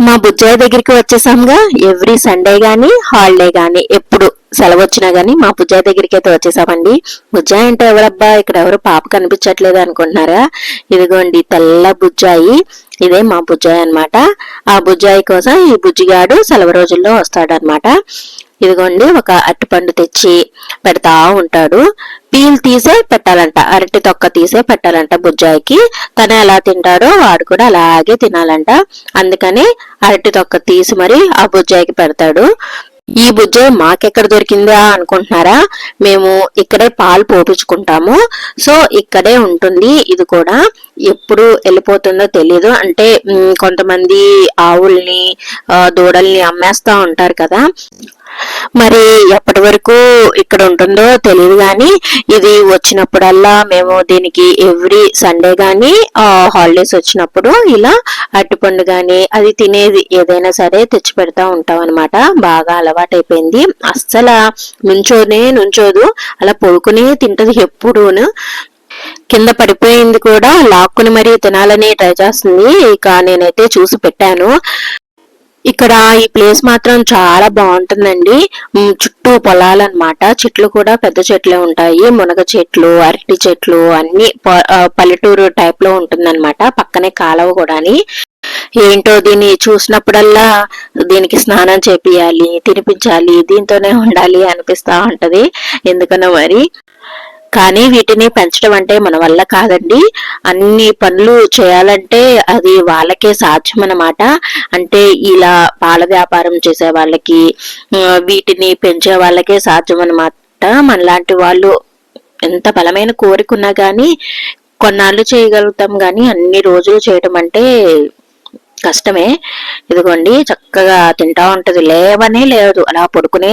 మా బుజ్జయ్య దగ్గరికి వచ్చేసాంగా. Every Sunday గాని హాలిడే గాని ఎప్పుడు సెలవు వచ్చినా గానీ మా బుజ్జాయి దగ్గరికి అయితే వచ్చేసామండి. బుజ్జాయి అంటే ఎవరబ్బా, ఇక్కడ ఎవరు పాప కనిపించట్లేదు అనుకుంటున్నారా? ఇదిగోండి తెల్ల బుజ్జాయి, ఇదే మా బుజ్జాయి అనమాట. ఆ బుజ్జాయి కోసం ఈ బుజ్జిగాడు సెలవు రోజుల్లో వస్తాడనమాట. ఇదిగోండి ఒక అరటిపండు తెచ్చి పెడతా ఉంటాడు. పీల్ తీసే పెట్టాలంట, అరటి తొక్క తీసే పెట్టాలంట బుజ్జాయికి. తను ఎలా తింటాడో వాడు కూడా అలాగే తినాలంట. అందుకని అరటి తొక్క తీసి మరి ఆ బుజ్జాయికి పెడతాడు. ఈ బుజ్జాయి మాకెక్కడ దొరికిందా అనుకుంటున్నారా? మేము ఇక్కడే పాలు పోపించుకుంటాము, సో ఇక్కడే ఉంటుంది. ఇది కూడా ఎప్పుడు వెళ్ళిపోతుందో తెలియదు. అంటే కొంతమంది ఆవుల్ని దూడల్ని అమ్మేస్తా ఉంటారు కదా, మరి ఎప్పటి వరకు ఇక్కడ ఉంటుందో తెలియదు. కానీ ఇది వచ్చినప్పుడల్లా మేము దీనికి ఎవ్రీ సండే గాని హాలిడేస్ వచ్చినప్పుడు ఇలా అరటిపండు గాని అది తినేది ఏదైనా సరే తెచ్చి పెడతా ఉంటాం అనమాట. బాగా అలవాటైపోయింది. అస్సలు నుంచోదు, అలా పడుకునే తింటది ఎప్పుడూను. కింద పడిపోయింది కూడా లాక్కుని మరీ తినాలని ట్రై చేస్తుంది. ఇక నేనైతే చూసి పెట్టాను. ఇక్కడ ఈ ప్లేస్ మాత్రం చాలా బాగుంటుందండి. చుట్టూ పొలాలు అన్నమాట. చెట్లు కూడా పెద్ద చెట్లే ఉంటాయి. మునగ చెట్లు, అరటి చెట్లు అన్ని పల్లెటూరు టైప్ లో ఉంటుందన్నమాట. పక్కనే కాలువ కూడాని. ఏంటో దీన్ని చూసినప్పుడల్లా దీనికి స్నానం చేపియాలి, తినిపించాలి, దీంతోనే ఉండాలి అనిపిస్తా ఉంటది ఎందుకనో మరి. కానీ వీటిని పెంచడం అంటే మన వల్ల కాదండి. అన్ని పనులు చేయాలంటే అది వాళ్ళకే సాధ్యం అన్నమాట. అంటే ఇలా పాల వ్యాపారం చేసే వాళ్ళకి, వీటిని పెంచే వాళ్ళకే సాధ్యం అన్నమాట. మనలాంటి వాళ్ళు ఎంత బలమైన కోరికున్నా గానీ కొన్నాళ్ళు చేయగలుగుతాం, గానీ అన్ని రోజులు చేయటం అంటే కష్టమే. ఇదిగోండి చక్కగా తింటా ఉంటది, లేవనే లేదు, అలా పడుకునే